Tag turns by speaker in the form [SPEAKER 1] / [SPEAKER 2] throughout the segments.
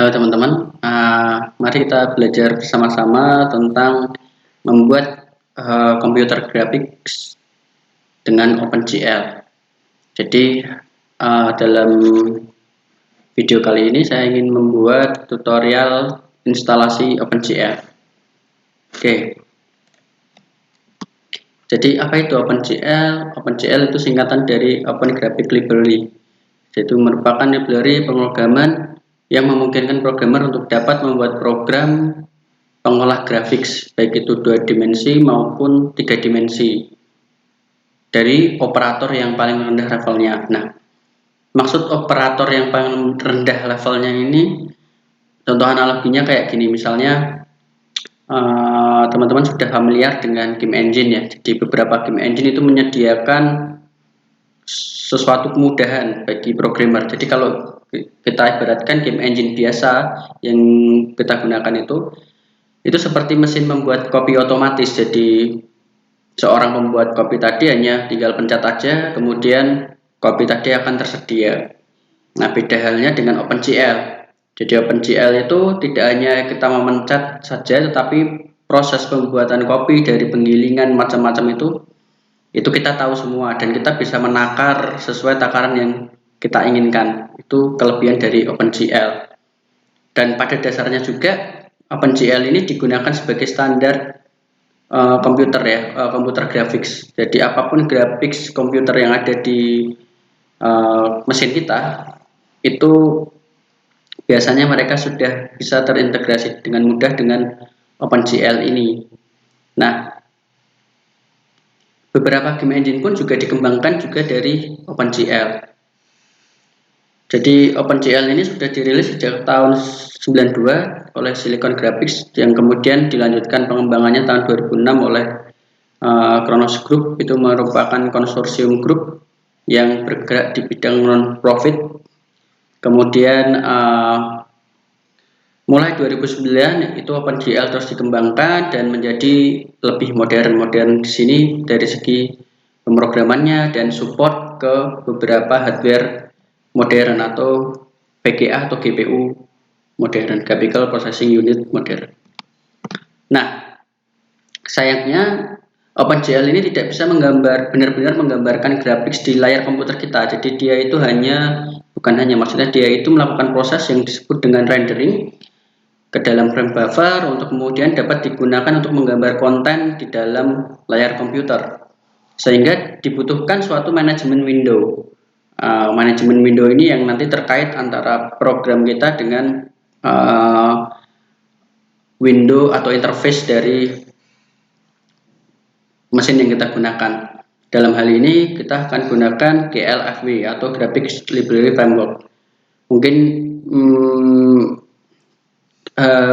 [SPEAKER 1] Halo teman-teman, mari kita belajar bersama-sama tentang membuat komputer graphics dengan OpenGL. Jadi dalam video kali ini saya ingin membuat tutorial instalasi OpenGL. Oke. Jadi apa itu OpenGL? OpenGL itu singkatan dari Open Graphic Library. Jadi merupakan library pemrograman yang memungkinkan programmer untuk dapat membuat program pengolah grafik baik itu 2 dimensi maupun 3 dimensi dari operator yang paling rendah levelnya. Nah, maksud operator yang paling rendah levelnya ini, contoh analoginya kayak gini, misalnya teman-teman sudah familiar dengan game engine ya. Jadi beberapa game engine itu menyediakan sesuatu kemudahan bagi programmer. Jadi kalau kita ibaratkan game engine biasa yang kita gunakan itu seperti mesin membuat kopi otomatis. Jadi seorang pembuat kopi tadi hanya tinggal pencet aja, kemudian kopi tadi akan tersedia. Nah, beda halnya dengan OpenGL. Jadi OpenGL itu tidak hanya kita memencet saja, tetapi proses pembuatan kopi dari penggilingan macam-macam itu kita tahu semua, dan kita bisa menakar sesuai takaran yang kita inginkan. Itu kelebihan dari OpenGL. Dan pada dasarnya juga OpenGL ini digunakan sebagai standar komputer ya, komputer graphics. Jadi apapun graphics komputer yang ada di mesin kita itu biasanya mereka sudah bisa terintegrasi dengan mudah dengan OpenGL ini. Nah, beberapa game engine pun juga dikembangkan juga dari OpenGL. Jadi OpenGL ini sudah dirilis sejak tahun 92 oleh Silicon Graphics, yang kemudian dilanjutkan pengembangannya tahun 2006 oleh Khronos Group. Itu merupakan konsorsium grup yang bergerak di bidang non-profit. Kemudian mulai 2009 itu OpenGL terus dikembangkan dan menjadi lebih modern di sini dari segi pemrogramannya dan support ke beberapa hardware modern atau VGA atau GPU modern, Graphical Processing Unit modern. Nah, sayangnya OpenGL ini tidak bisa benar-benar menggambarkan grafik di layar komputer kita. Jadi dia itu maksudnya dia itu melakukan proses yang disebut dengan rendering ke dalam frame buffer untuk kemudian dapat digunakan untuk menggambar konten di dalam layar komputer, sehingga dibutuhkan suatu manajemen window. Manajemen window ini yang nanti terkait antara program kita dengan window atau interface dari mesin yang kita gunakan. Dalam hal ini kita akan gunakan GLFW atau Graphics Library Framework. Mungkin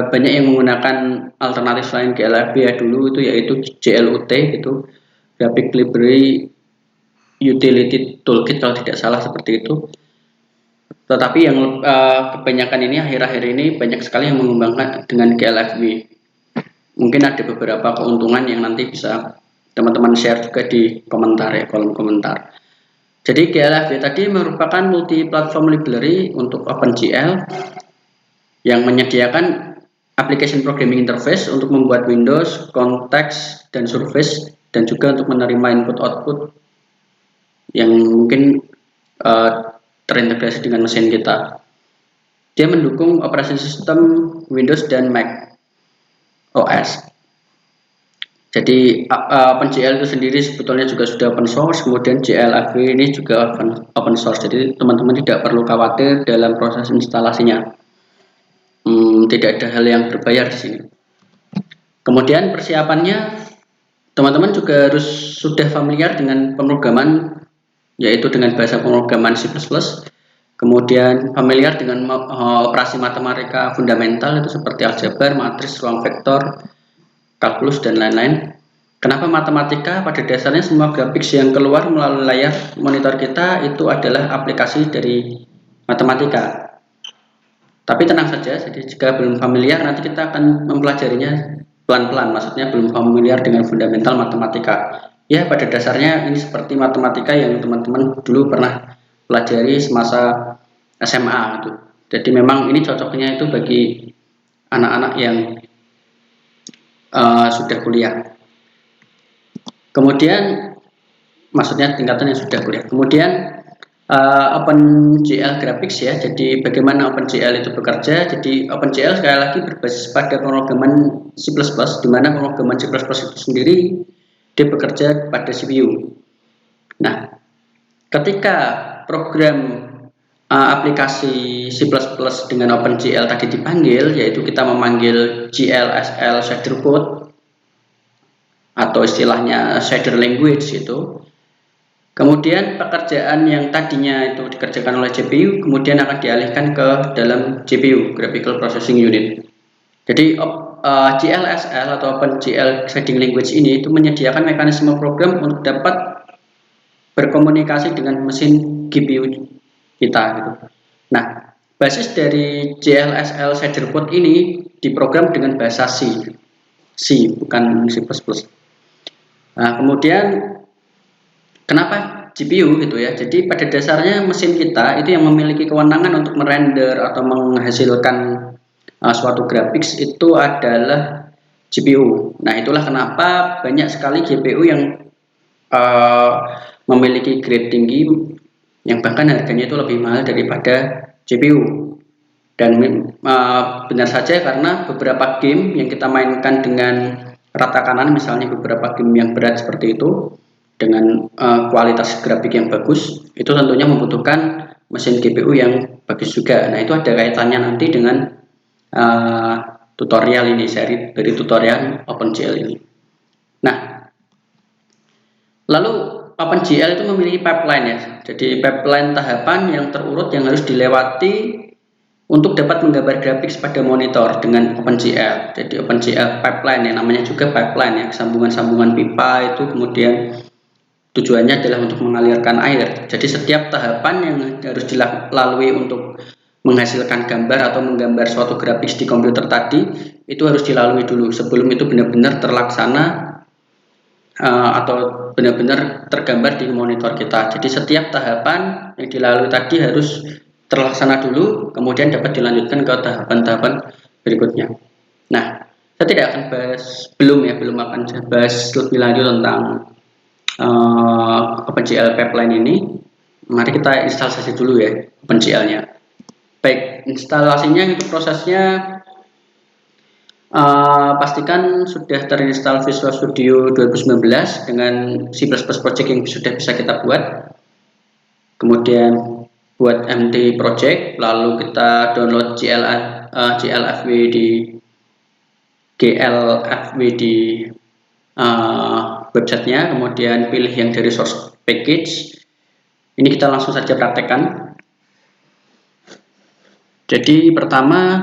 [SPEAKER 1] banyak yang menggunakan alternatif selain GLFW ya dulu itu, yaitu GLUT, itu Graphic Library Utility Toolkit kalau tidak salah seperti itu. Tetapi yang kebanyakan ini akhir-akhir ini banyak sekali yang mengembangkan dengan GLFW. Mungkin ada beberapa keuntungan yang nanti bisa teman-teman share juga di komentar ya, kolom komentar. Jadi GLFW tadi merupakan multi platform library untuk OpenGL yang menyediakan application programming interface untuk membuat Windows, konteks, dan Surface, dan juga untuk menerima input-output yang mungkin terintegrasi dengan mesin kita. Dia mendukung operasi sistem Windows dan Mac OS. Jadi OpenGL itu sendiri sebetulnya juga sudah open source, kemudian GLFW ini juga open source. Jadi teman-teman tidak perlu khawatir dalam proses instalasinya. Tidak ada hal yang berbayar di sini. Kemudian persiapannya, teman-teman juga harus sudah familiar dengan pemrograman, yaitu dengan bahasa pemrograman C++. Kemudian familiar dengan operasi matematika fundamental, itu seperti aljabar, matris, ruang vektor, kalkulus, dan lain-lain. Kenapa matematika? Pada dasarnya semua grafik yang keluar melalui layar monitor kita itu adalah aplikasi dari matematika. Tapi tenang saja, jadi jika belum familiar nanti kita akan mempelajarinya pelan-pelan, maksudnya belum familiar dengan fundamental matematika. Ya, pada dasarnya ini seperti matematika yang teman-teman dulu pernah pelajari semasa SMA itu. Jadi memang ini cocoknya itu bagi anak-anak yang sudah kuliah. Kemudian maksudnya tingkatan yang sudah kuliah. Kemudian OpenGL Graphics ya. Jadi bagaimana OpenGL itu bekerja? Jadi OpenGL sekali lagi berbasis pada pemrograman C++, di mana pemrograman C++ itu sendiri dia bekerja pada CPU. Nah, ketika program aplikasi C++ dengan OpenGL tadi dipanggil, yaitu kita memanggil GLSL shader code atau istilahnya shader language itu. Kemudian pekerjaan yang tadinya itu dikerjakan oleh CPU kemudian akan dialihkan ke dalam GPU, Graphical Processing Unit. Jadi GLSL atau OpenGL Shading Language ini itu menyediakan mekanisme program untuk dapat berkomunikasi dengan mesin GPU kita gitu. Nah, basis dari GLSL shader code ini diprogram dengan bahasa C. C bukan C++. Nah, kemudian kenapa GPU gitu ya? Jadi pada dasarnya mesin kita itu yang memiliki kewenangan untuk merender atau menghasilkan suatu grafis itu adalah GPU. Nah, itulah kenapa banyak sekali GPU yang memiliki grade tinggi yang bahkan harganya itu lebih mahal daripada GPU. Dan benar saja karena beberapa game yang kita mainkan dengan rata kanan, misalnya beberapa game yang berat seperti itu dengan kualitas grafik yang bagus, itu tentunya membutuhkan mesin GPU yang bagus juga. Nah, itu ada kaitannya nanti dengan tutorial ini, seri dari tutorial OpenGL ini. Nah, lalu OpenGL itu memiliki pipeline ya. Jadi pipeline tahapan yang terurut yang harus dilewati untuk dapat menggambar grafik pada monitor dengan OpenGL. Jadi OpenGL pipeline yang namanya juga pipeline ya, sambungan-sambungan pipa itu kemudian tujuannya adalah untuk mengalirkan air. Jadi setiap tahapan yang harus dilalui untuk menghasilkan gambar atau menggambar suatu grafis di komputer tadi itu harus dilalui dulu sebelum itu benar-benar terlaksana atau benar-benar tergambar di monitor kita. Jadi setiap tahapan yang dilalui tadi harus terlaksana dulu, kemudian dapat dilanjutkan ke tahapan-tahapan berikutnya. Nah, saya tidak akan bahas, belum akan bahas lebih lanjut tentang OpenGL pipeline ini. Mari kita install saja dulu ya OpenGL-nya. Baik, instalasinya itu prosesnya pastikan sudah terinstall Visual Studio 2019 dengan C++ project yang sudah bisa kita buat. Kemudian buat empty project, lalu kita download GLFW di websitenya, kemudian pilih yang dari source package. Ini kita langsung saja praktekkan. Jadi pertama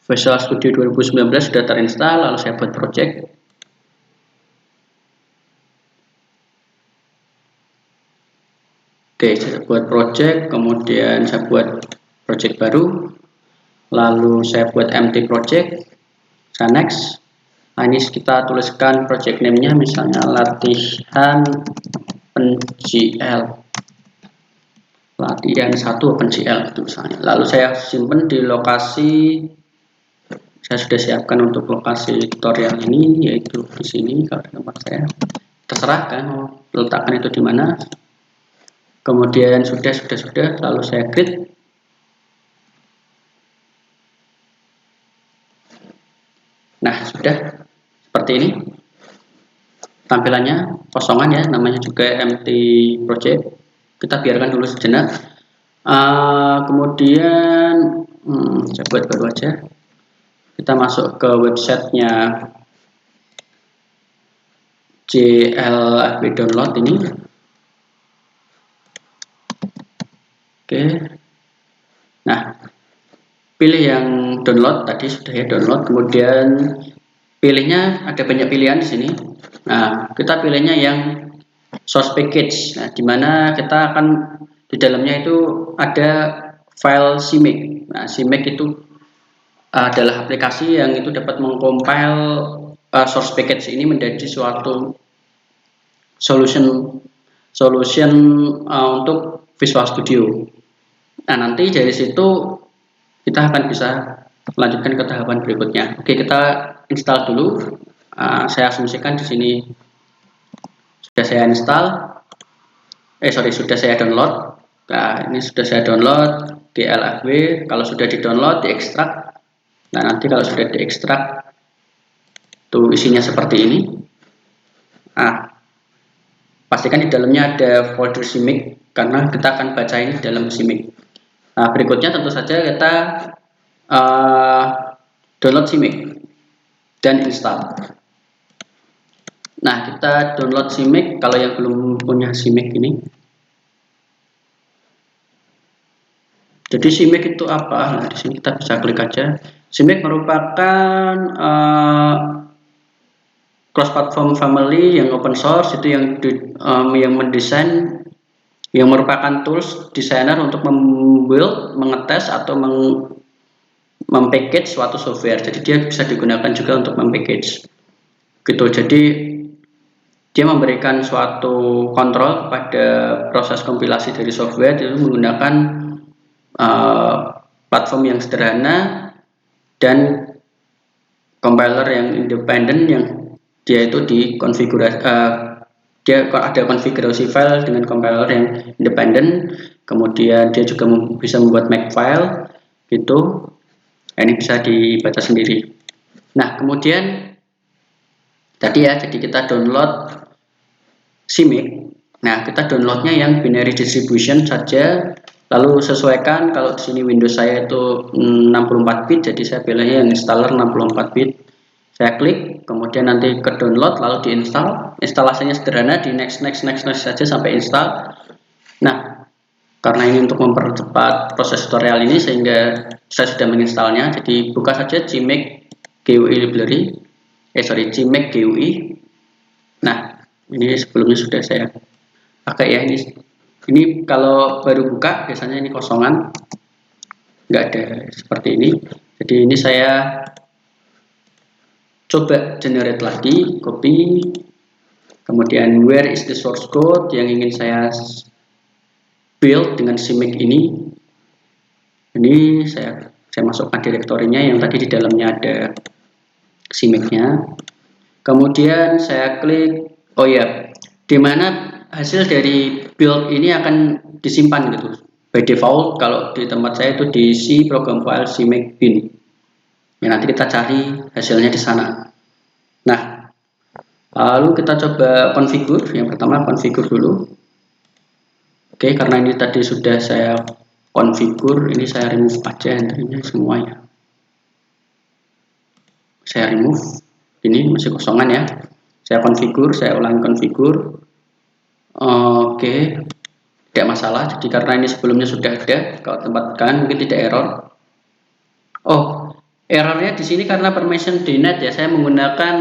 [SPEAKER 1] Visual Studio 2019 sudah terinstall, lalu saya buat project. Oke, saya buat project, kemudian saya buat project baru, lalu saya buat empty project, saya next. Nah, ini kita tuliskan project name-nya misalnya latihan OpenGL. Latihan 1 OpenGL itu misalnya. Lalu saya simpan di lokasi, saya sudah siapkan untuk lokasi tutorial ini, yaitu di sini. Kalau tempat saya terserah kan mau letakkan itu di mana. Kemudian sudah, lalu saya create. Nah, sudah seperti ini tampilannya, kosongan ya, namanya juga empty project. Kita biarkan dulu sejenak. Kemudian saya buat baru aja. Kita masuk ke websitenya GLFW download ini. Oke. Nah, pilih yang download tadi sudah ya download, kemudian pilihnya ada banyak pilihan di sini. Nah, kita pilihnya yang source package. Nah, dimana kita akan di dalamnya itu ada file CMake. Nah, CMake itu adalah aplikasi yang itu dapat mengcompile source package ini menjadi suatu solution untuk Visual Studio. Nah, nanti dari situ kita akan bisa melanjutkan ke tahapan berikutnya. Oke, kita install dulu. Saya asumsikan di sini sudah saya install. Sudah saya download. Nah, ini sudah saya download di LFW. Kalau sudah di-download, diekstrak. Nah, nanti kalau sudah diekstrak, tuh isinya seperti ini. Nah, pastikan di dalamnya ada folder CMake karena kita akan baca ini dalam CMake. Nah, berikutnya tentu saja kita download CMake dan install. Nah, kita download CMake kalau yang belum punya CMake ini. Jadi CMake itu apa? Nah, di sini kita bisa klik aja. CMake merupakan cross-platform family yang open source, itu yang mendesain, yang merupakan tools desainer untuk membuild, mengetes atau mempackage suatu software. Jadi dia bisa digunakan juga untuk mempackage. Gitu. Jadi dia memberikan suatu kontrol kepada proses kompilasi dari software itu menggunakan platform yang sederhana dan compiler yang independen yang dia itu dikonfigurasi, dia ada konfigurasi file dengan compiler yang independen, kemudian dia juga bisa membuat makefile gitu. Ini bisa dibaca sendiri. Nah, kemudian tadi ya, jadi kita download CMake. Nah, kita downloadnya yang binary distribution saja. Lalu sesuaikan, kalau di sini Windows saya itu 64 bit, jadi saya pilihnya yang installer 64 bit. Saya klik, kemudian nanti ke download, lalu diinstal. Instalasinya sederhana, di next saja sampai install. Nah, karena ini untuk mempercepat proses tutorial ini, sehingga saya sudah menginstalnya. Jadi buka saja CMake GUI library, CMake GUI. Nah, ini sebelumnya sudah saya pakai ya. Ini kalau baru buka biasanya ini kosongan, nggak ada seperti ini. Jadi ini saya coba generate lagi, copy, kemudian where is the source code yang ingin saya build dengan CMake ini. Ini saya masukkan direktorinya yang tadi di dalamnya ada CMake-nya. Kemudian saya klik, oh ya, di mana hasil dari build ini akan disimpan gitu. By default kalau di tempat saya itu di C program file CMake bin. Ya, nanti kita cari hasilnya di sana. Nah, lalu kita coba configure. Yang pertama configure dulu. Oke, karena ini tadi sudah saya configure, ini saya remove aja intinya semuanya. Saya remove. Ini masih kosongan ya. Saya configure, saya ulangi configure. Oke, tidak masalah. Jadi karena ini sebelumnya sudah ada, kalau tempatkan mungkin tidak error. Oh, errornya di sini karena permission denied ya. Saya menggunakan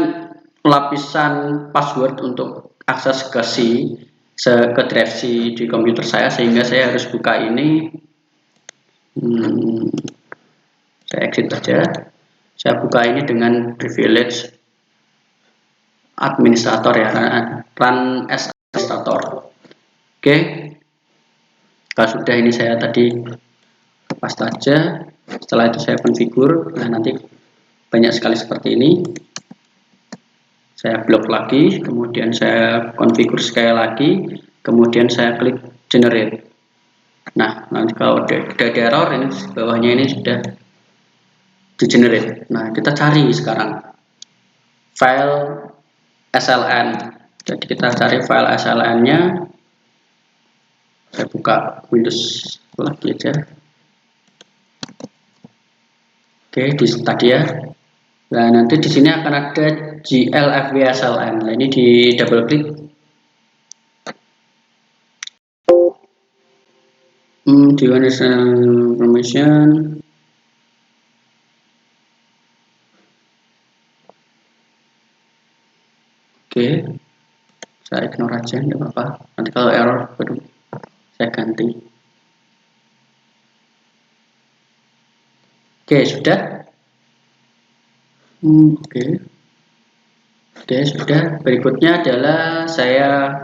[SPEAKER 1] lapisan password untuk akses ke ke drive C di komputer saya, sehingga saya harus buka ini. Saya exit saja. Saya buka ini dengan privilege administrator ya, run as administrator. Oke. Kalau sudah ini saya tadi lepas saja. Setelah itu saya configure. Nah, nanti banyak sekali seperti ini. Saya blok lagi, kemudian saya configure sekali lagi, kemudian saya klik generate. Nah, nanti kalau ada error ini bawahnya ini sudah di generate. Nah, kita cari sekarang file SLN. Jadi kita cari file SLN-nya. Saya buka Windows lagi aja. Oke, di tadi ya. Nah, nanti di sini akan ada glfwsln. Nah, ini di double klik. Di permission. Oke, saya ignore aja, nggak apa-apa. Nanti kalau error baru saya ganti. Oke, sudah. Oke, sudah. Berikutnya adalah saya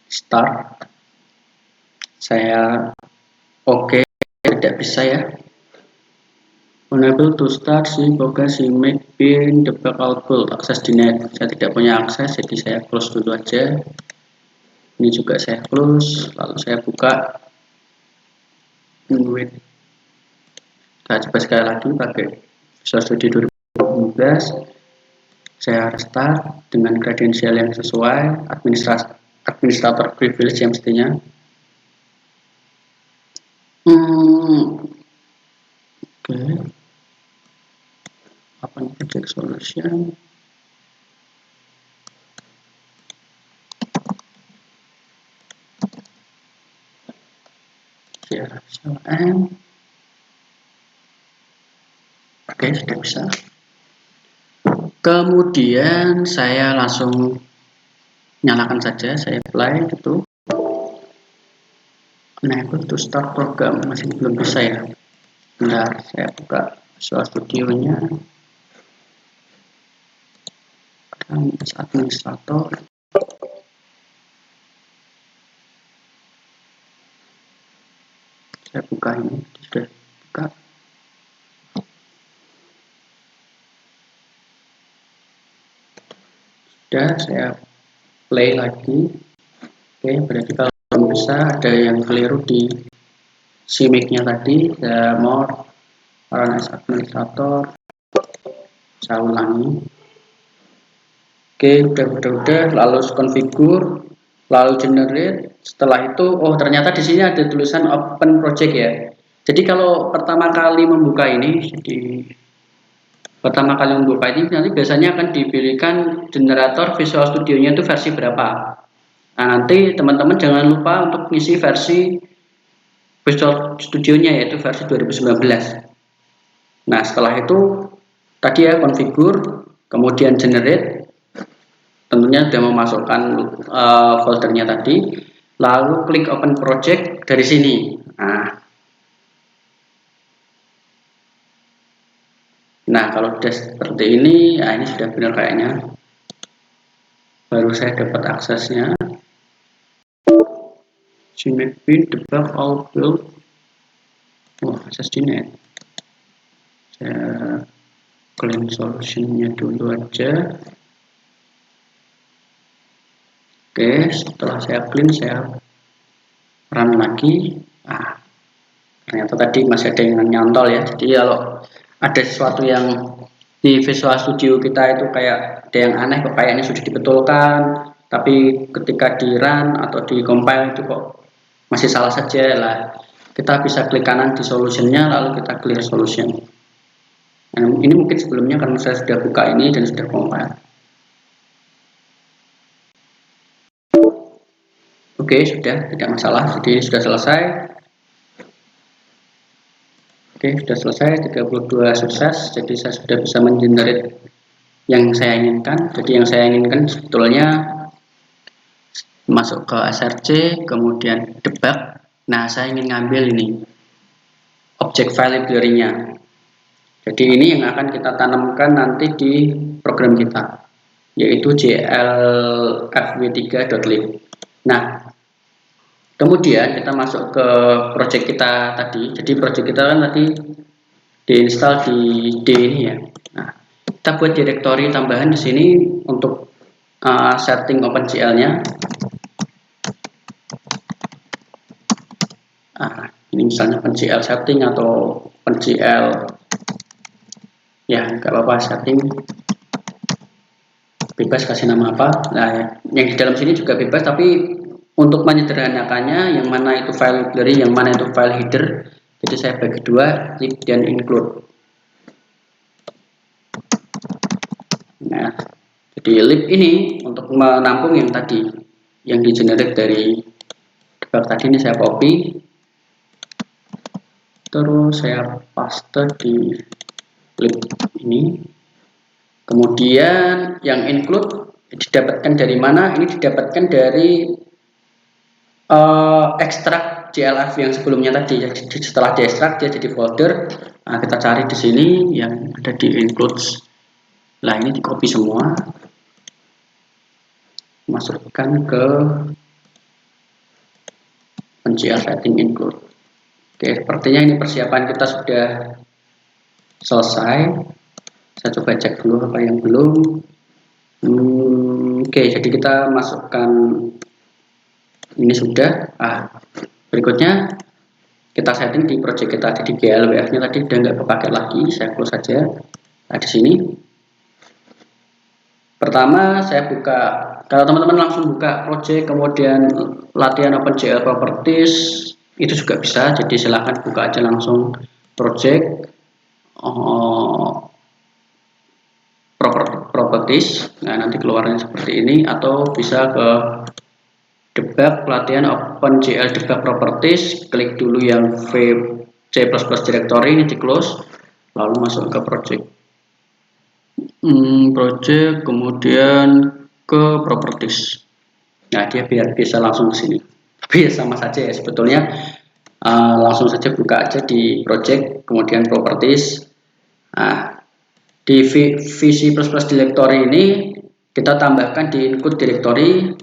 [SPEAKER 1] start. Saya Oke, tidak bisa ya. Unable to start si boga si make bin debug output akses denied. Saya tidak punya akses, jadi saya close dulu aja. Ini juga saya close, lalu saya buka wait. Kita coba sekali lagi pakai Visual Studio 2015. Saya restart dengan kredensial yang sesuai, administrator privilege yang mestinya. Oke. Open project solution. Oke, sudah bisa. Kemudian saya langsung nyalakan saja, saya play gitu. Enable to start program, masih belum bisa ya. Bentar, saya buka Visual Studio-nya. Administrator. Saya buka ini, sudah buka. Sudah, saya play lagi. Oke, berarti kalau belum bisa ada yang keliru di CMake-nya tadi. Saya more run as administrator. Saya ulangi. Oke, udah, lalu configure, lalu generate. Setelah itu, oh ternyata di sini ada tulisan open project ya. Jadi kalau pertama kali membuka ini, nanti biasanya akan diberikan generator Visual Studio-nya itu versi berapa. Nah, nanti teman-teman jangan lupa untuk ngisi versi Visual Studio-nya, yaitu versi 2019. Nah, setelah itu tadi ya configure, kemudian generate, tentunya sudah memasukkan foldernya tadi, lalu klik open project dari sini. Nah, kalau sudah seperti ini, nah ini sudah benar kayaknya. Baru saya dapat aksesnya. CMake bin debug all build. Oh, akses denied. Saya clean solutionnya dulu aja. Oke, setelah saya clean, saya run lagi. Nah, ternyata tadi masih ada yang nyantol ya. Jadi kalau ada sesuatu yang di Visual Studio kita itu kayak ada yang aneh, kok kayaknya sudah dibetulkan, tapi ketika di run atau di compile itu kok masih salah saja lah. Kita bisa klik kanan di solutionnya, lalu kita clear solution. Nah, ini mungkin sebelumnya karena saya sudah buka ini dan sudah compile. Oke, sudah tidak masalah, jadi sudah selesai. Oke, sudah selesai, 32 sukses, jadi saya sudah bisa mengenerate yang saya inginkan. Jadi yang saya inginkan sebetulnya masuk ke src, kemudian debug. Nah, saya ingin ngambil ini object file library-nya. Jadi ini yang akan kita tanamkan nanti di program kita, yaitu jlfw3.lib. Nah, kemudian kita masuk ke project kita tadi. Jadi project kita kan tadi diinstal di D ini ya. Nah, kita buat direktori tambahan di sini untuk setting OpenGL-nya. Ini misalnya OpenGL setting atau OpenGL, ya nggak apa-apa, setting bebas, kasih nama apa. Nah, yang di dalam sini juga bebas, tapi untuk menyederhanakannya, yang mana itu file library, yang mana itu file header, jadi saya bagi dua, lib dan include. Nah, jadi lib ini untuk menampung yang tadi, yang di generate dari debug tadi. Ini saya copy, terus saya paste di lib ini. Kemudian yang include didapatkan dari mana? Ini didapatkan dari ekstrak JLF yang sebelumnya tadi. Jadi setelah diekstrak dia jadi folder. Nah, kita cari di sini yang ada di includes. Nah, ini di copy semua, masukkan ke OpenGL setting include. Oke, sepertinya ini persiapan kita sudah selesai. Saya coba cek dulu apa yang belum. Oke, jadi kita masukkan ini sudah. Berikutnya kita setting di project kita. Jadi GLWF-nya tadi udah nggak kepakai lagi, saya close saja. Nah, di sini pertama saya buka, kalau teman-teman langsung buka project kemudian latihan OpenGL properties itu juga bisa, jadi silahkan buka aja langsung project properties. Nah, nanti keluarnya seperti ini, atau bisa ke debug pelatihan OpenGL debug properties, klik dulu yang C++ directory ini di close, lalu masuk ke project kemudian ke properties. Nah, dia biar bisa langsung ke sini. Tapi sama saja ya sebetulnya, langsung saja buka aja di project kemudian properties. Nah, di VC++ directory ini kita tambahkan di include directory.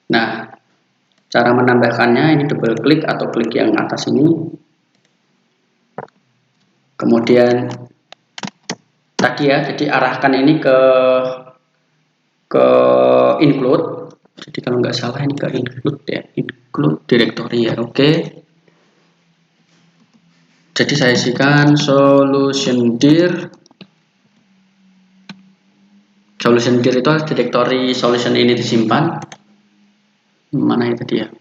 [SPEAKER 1] Nah, cara menambahkannya ini double klik atau klik yang atas ini. Kemudian tadi ya, jadi arahkan ini ke include. Jadi kalau nggak salah ini ke include ya, include directory ya. Oke. Jadi saya isikan solution dir itu directory solution ini disimpan. Mana itu dia?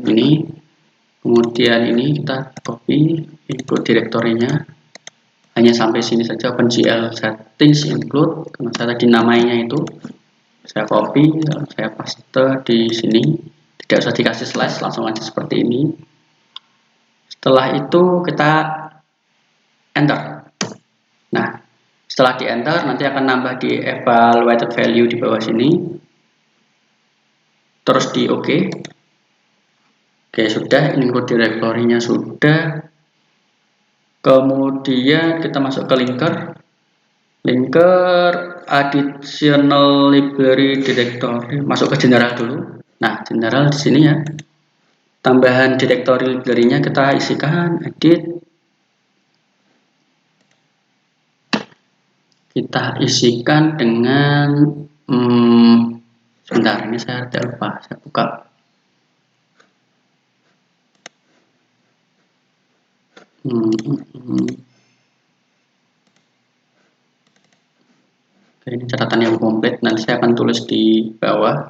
[SPEAKER 1] Ini. Kemudian ini kita copy include directory-nya. Hanya sampai sini saja, OpenGL settings include, karena saya tadi namanya itu. Saya copy, saya paste di sini. Tidak usah dikasih slash, langsung aja seperti ini. Setelah itu kita enter. Nah, setelah di enter nanti akan nambah di evaluated value di bawah sini. Terus di OK. Oke, sudah, include directory-nya sudah. Kemudian kita masuk ke linker additional library directory, masuk ke general dulu. Nah, general di sini ya. Tambahan directory library-nya kita isikan, edit. Kita isikan dengan sebentar, ini saya tidak lupa, saya buka. Oke, ini catatan yang komplit, nanti saya akan tulis di bawah.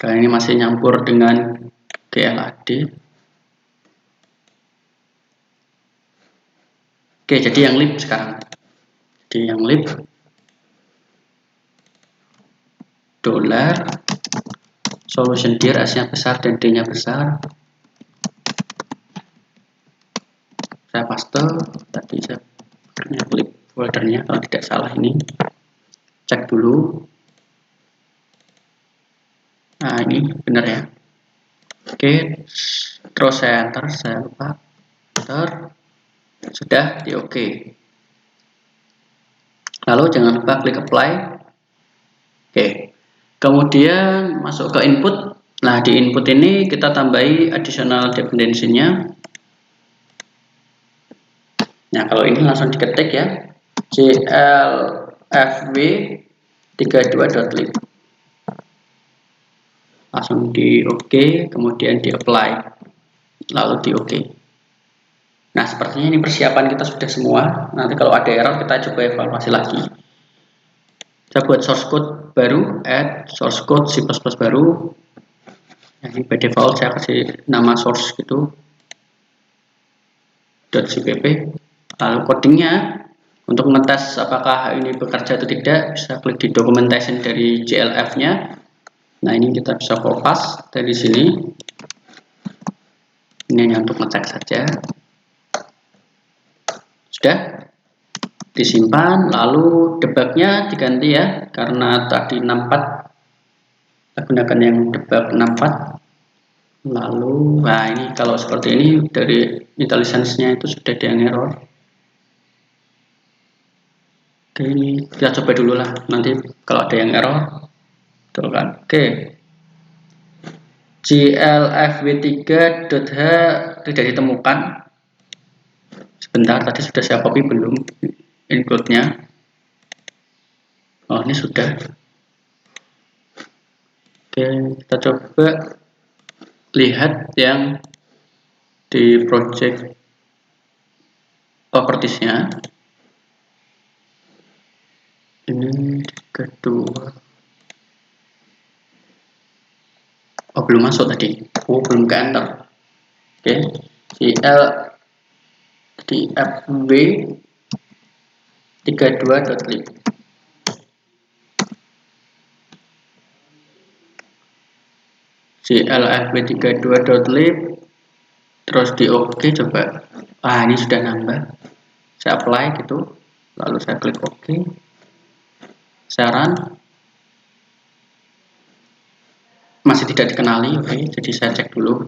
[SPEAKER 1] Kali ini masih nyampur dengan GLAD. Oke, jadi yang lib sekarang. Jadi yang lib dollar solution dir, S-nya besar dan D-nya besar. Saya paste, tadi saya klik foldernya kalau tidak salah ini. Cek dulu. Nah, ini benar ya. Oke, terus saya enter, saya lupa. Enter. Sudah di OK. Lalu jangan lupa klik apply. Oke. Kemudian masuk ke input. Nah, di input ini kita tambahi additional dependency-nya. Nah, kalau ini langsung diketik ya. glfw32.lib. Langsung di OK, kemudian di apply. Lalu di OK. Nah, sepertinya ini persiapan kita sudah semua. Nanti kalau ada error kita coba evaluasi lagi. Saya buat source code baru, add source code C++ baru. Ini by default saya kasih nama source gitu, .cpp. Lalu codingnya untuk ngetes apakah ini bekerja atau tidak, bisa klik di documentation dari GLF-nya. Nah, ini kita bisa kopas dari sini. Ini hanya untuk ngecek saja. Sudah disimpan, lalu debugnya diganti ya, karena tadi 64 kita gunakan yang debug 64. Lalu, nah ini kalau seperti ini dari IntelliSense-nya itu sudah ada yang error. Oke, ini kita coba dulu lah, nanti kalau ada yang error betul kan. Oke, glfw3.h tidak ditemukan. Sebentar, tadi sudah saya copy belum include-nya? Oh, ini sudah. Oke, kita coba lihat yang di project propertiesnya. Ini kedua. Oh, belum masuk tadi. Oh, belum ke enter. Oke, cl di fw 32.lib. clfw32.lib terus di OK coba. Ini sudah nambah. Saya apply gitu, lalu saya klik OK. Saya run, masih tidak dikenali. Oke, jadi saya cek dulu.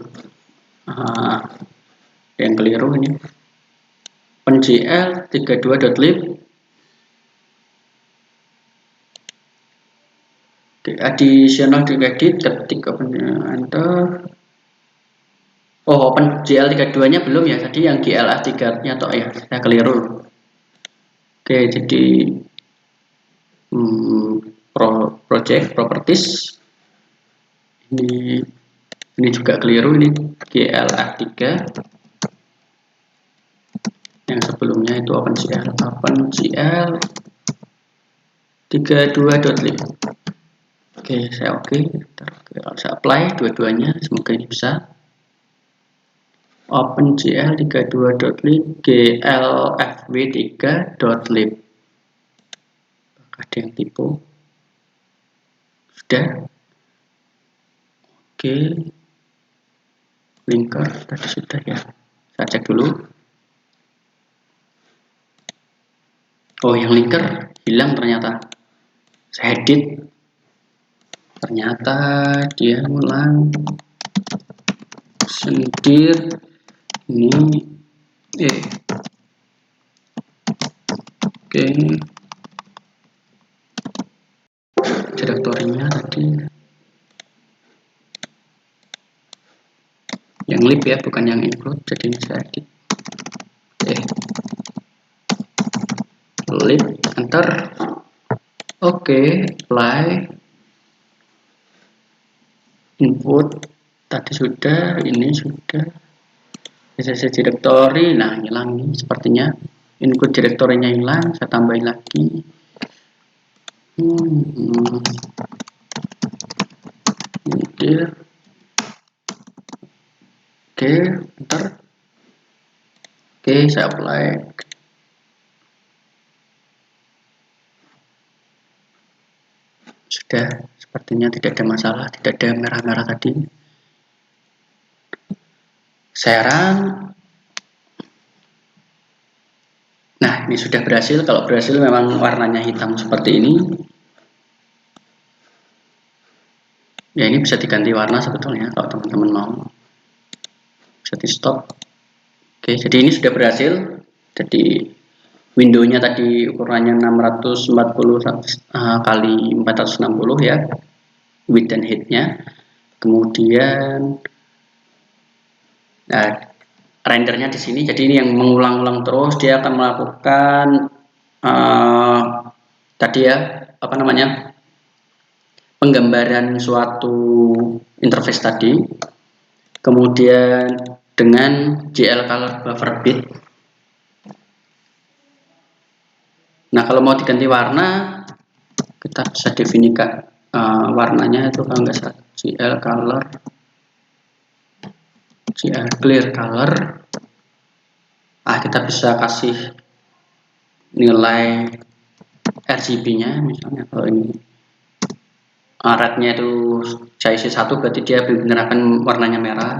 [SPEAKER 1] Yang keliru ini OpenGL 32.lib. Additional edit, ketik enter. Oh, OpenGL 32 nya belum ya, tadi yang GLA 3 nya toh ya, saya keliru. Oke, jadi project properties ini juga keliru, ini GLA 3 yang sebelumnya itu OpenGL 32.lib. Oke, saya oke. Saya apply dua-duanya, semoga ini bisa. OpenGL 32.lib glfw3.lib. Ada yang tipu. Sudah. Oke. Linker tadi sudah ya. Saya cek dulu. Oh, yang linker hilang ternyata. Saya edit. Ternyata dia ngulang. Sendir ini oke, direktorinya tadi yang lib ya, bukan yang include, jadi ini saya edit. Lib, enter. Oke, apply. Input tadi sudah, ini sudah. Cc directory, nah hilang nih sepertinya. Input direktorinya hilang, saya tambahin lagi. Oke, enter. Oke, saya apply. Sudah, sepertinya tidak ada masalah, tidak ada merah-merah tadi. Saya run. Nah, ini sudah berhasil. Kalau berhasil memang warnanya hitam seperti ini. Ya, ini bisa diganti warna sebetulnya kalau teman-teman mau. Bisa di stop. Oke, jadi ini sudah berhasil. Jadi windownya tadi ukurannya 640 kali 460 ya, width dan height-nya. Kemudian rendernya di sini. Jadi ini yang mengulang-ulang terus, dia akan melakukan tadi ya, apa namanya, penggambaran suatu interface tadi. Kemudian dengan GL color buffer bit. Nah, kalau mau diganti warna, kita bisa definisikan warnanya itu kalau nggak salah GL color, GL clear color. Kita bisa kasih nilai RGB-nya, misalnya kalau ini rednya itu saya isi 1, berarti dia benar-benar akan warnanya merah.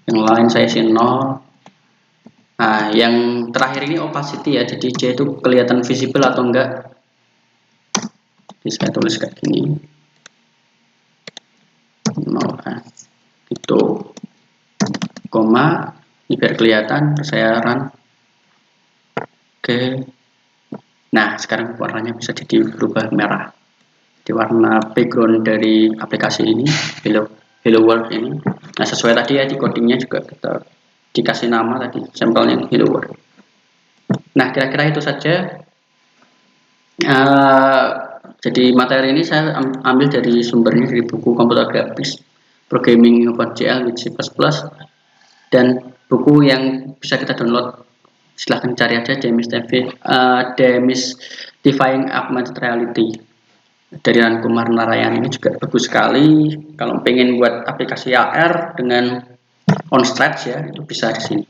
[SPEAKER 1] Yang lain saya isi 0. Nah, yang terakhir ini opacity ya, jadi dia itu kelihatan visible atau enggak. Jadi saya tulis kayak gini, 0 gitu, koma, ini biar kelihatan. Saya run. Oke, Nah, sekarang warnanya bisa jadi berubah merah. Di warna background dari aplikasi ini, Hello World ini. Nah, sesuai tadi ya di codingnya juga kita dikasih nama tadi, sampelnya Hello World. Nah, kira-kira itu saja. Jadi materi ini saya ambil dari sumbernya dari buku komputer grafis Programming OpenGL with C++, dan buku yang bisa kita download, silahkan cari aja Demystifying Augmented Reality dari Kumar Narayan. Ini juga bagus sekali kalau pengen buat aplikasi AR dengan OnStretch ya, itu bisa di sini.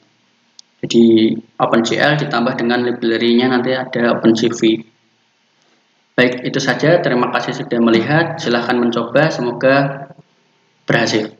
[SPEAKER 1] Jadi OpenGL ditambah dengan library-nya nanti ada OpenCV. Baik, itu saja. Terima kasih sudah melihat. Silahkan mencoba, semoga berhasil.